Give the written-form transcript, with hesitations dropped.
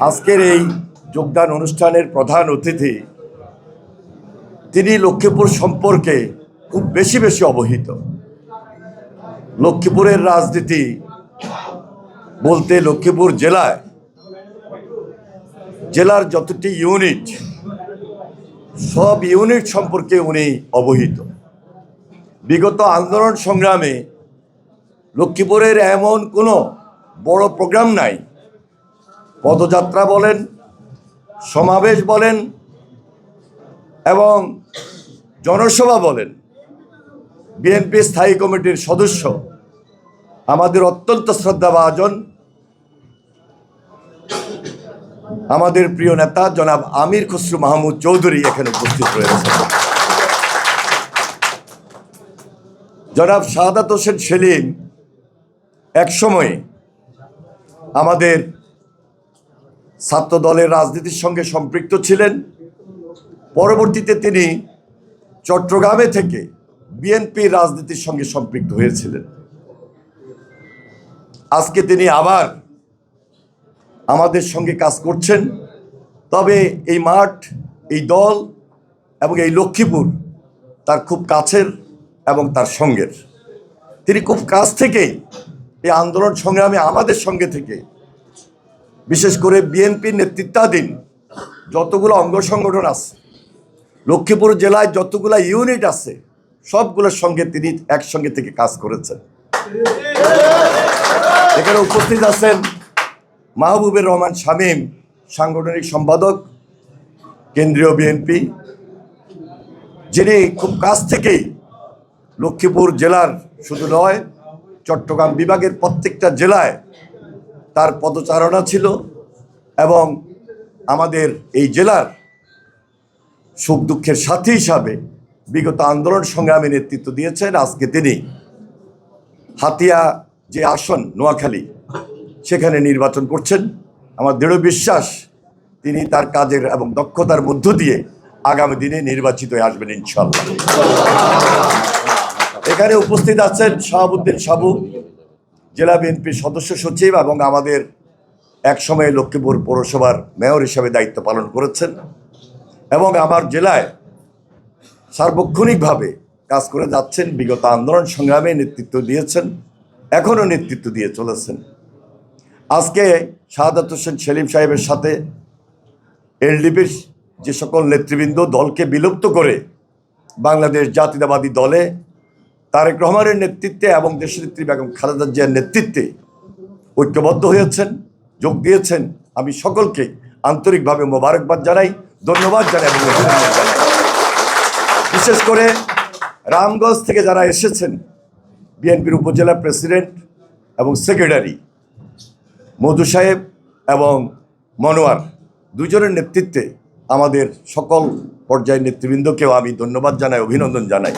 আজকের এই যোগদান অনুষ্ঠানের প্রধান অতিথি তিনি লক্ষ্মীপুর সম্পর্কে খুব বেশি অবহিত। লক্ষ্মীপুরের রাজনীতি বলতে লক্ষ্মীপুর জেলার যতটি ইউনিট সব ইউনিট সম্পর্কে উনি অবহিত। বিগত আন্দোলন সংগ্রামে লক্ষ্মীপুরের এমন কোনো বড় প্রোগ্রাম নাই, পদযাত্রা বলেন, সমাবেশ বলেন এবং জনসভা বলেন, বিএনপি স্থায়ী কমিটির সদস্য আমাদের অত্যন্ত শ্রদ্ধাভাজন আমাদের প্রিয় নেতা জনাব আমির খসরু মাহমুদ চৌধুরী এখানে উপস্থিত রয়েছে। জনাব শাহাদাত হোসেন সেলিম একসময় আমাদের ছাত্র দলের রাজনীতির সঙ্গে সম্পৃক্ত ছিলেন। পরবর্তীতে তিনি চট্টগ্রামে থেকে বিএনপির রাজনীতির সঙ্গে সম্পৃক্ত হয়েছিলেন। আজকে তিনি আবার আমাদের সঙ্গে কাজ করছেন। তবে এই মাঠ, এই দল এবং এই লক্ষ্মীপুর তার খুব কাছের এবং তার সঙ্গের। তিনি খুব কাছ থেকেই এই আন্দোলন সংগ্রামে আমাদের সঙ্গে থেকে, বিশেষ করে বিএনপির নেতৃত্বাধীন যতগুলো অঙ্গ সংগঠন আছে, লক্ষ্মীপুর জেলায় যতগুলো ইউনিট আছে, সবগুলোর সঙ্গে তিনি একসঙ্গে থেকে কাজ করেছেন। এখানে উপস্থিত আছেন মাহবুবের রহমান শামীম, সাংগঠনিক সম্পাদক কেন্দ্রীয় বিএনপি, যিনি খুব কাছ থেকেই লক্ষ্মীপুর জেলার শুধু নয়, চট্টগ্রাম বিভাগের প্রত্যেকটা জেলায় তার পদচারণা ছিল এবং আমাদের এই জেলার সুখ দুঃখের সাথী হিসাবে বিগত আন্দোলন সংগ্রামে নেতৃত্ব দিয়েছেন। আজকে তিনি হাতিয়া যে আসন নোয়াখালী, সেখানে নির্বাচন করছেন। আমার দৃঢ় বিশ্বাস তিনি তার কাজের এবং দক্ষতার মধ্য দিয়ে আগামী দিনে নির্বাচিত হয়ে আসবেন ইনশাআল্লাহ। এখানে উপস্থিত আছেন শাহাবুদ্দিন সাবু, জেলা বিএনপির সদস্য সচিব এবং আমাদের একসময় লক্ষ্মীপুর পৌরসভার মেয়র হিসেবে দায়িত্ব পালন করেছেন এবং আমার জেলায় সার্বক্ষণিকভাবে কাজ করে যাচ্ছেন। বিগত আন্দোলন সংগ্রামে নেতৃত্ব দিয়েছেন, এখনও নেতৃত্ব দিয়ে চলেছেন। আজকে শাহাদাত হোসেন সেলিম সাহেবের সাথে এলডিপির যে সকল নেতৃবৃন্দ দলকে বিলুপ্ত করে বাংলাদেশ জাতীয়তাবাদী দলে তারেক রহমানের নেতৃত্বে এবং দেশনেত্রী বেগম খালেদা জিয়ার নেতৃত্বে ঐক্যবদ্ধ হয়েছেন, যোগ দিয়েছেন, আমি সকলকে আন্তরিকভাবে মোবারকবাদ জানাই, ধন্যবাদ জানাই এবং অভিনন্দন জানাই। বিশেষ করে রামগঞ্জ থেকে যারা এসেছেন, বিএনপির উপজেলা প্রেসিডেন্ট এবং সেক্রেটারি মধু সাহেব এবং মনোয়ার, দুজনের নেতৃত্বে আমাদের সকল পর্যায়ের নেতৃবৃন্দকেও আমি ধন্যবাদ জানাই, অভিনন্দন জানাই।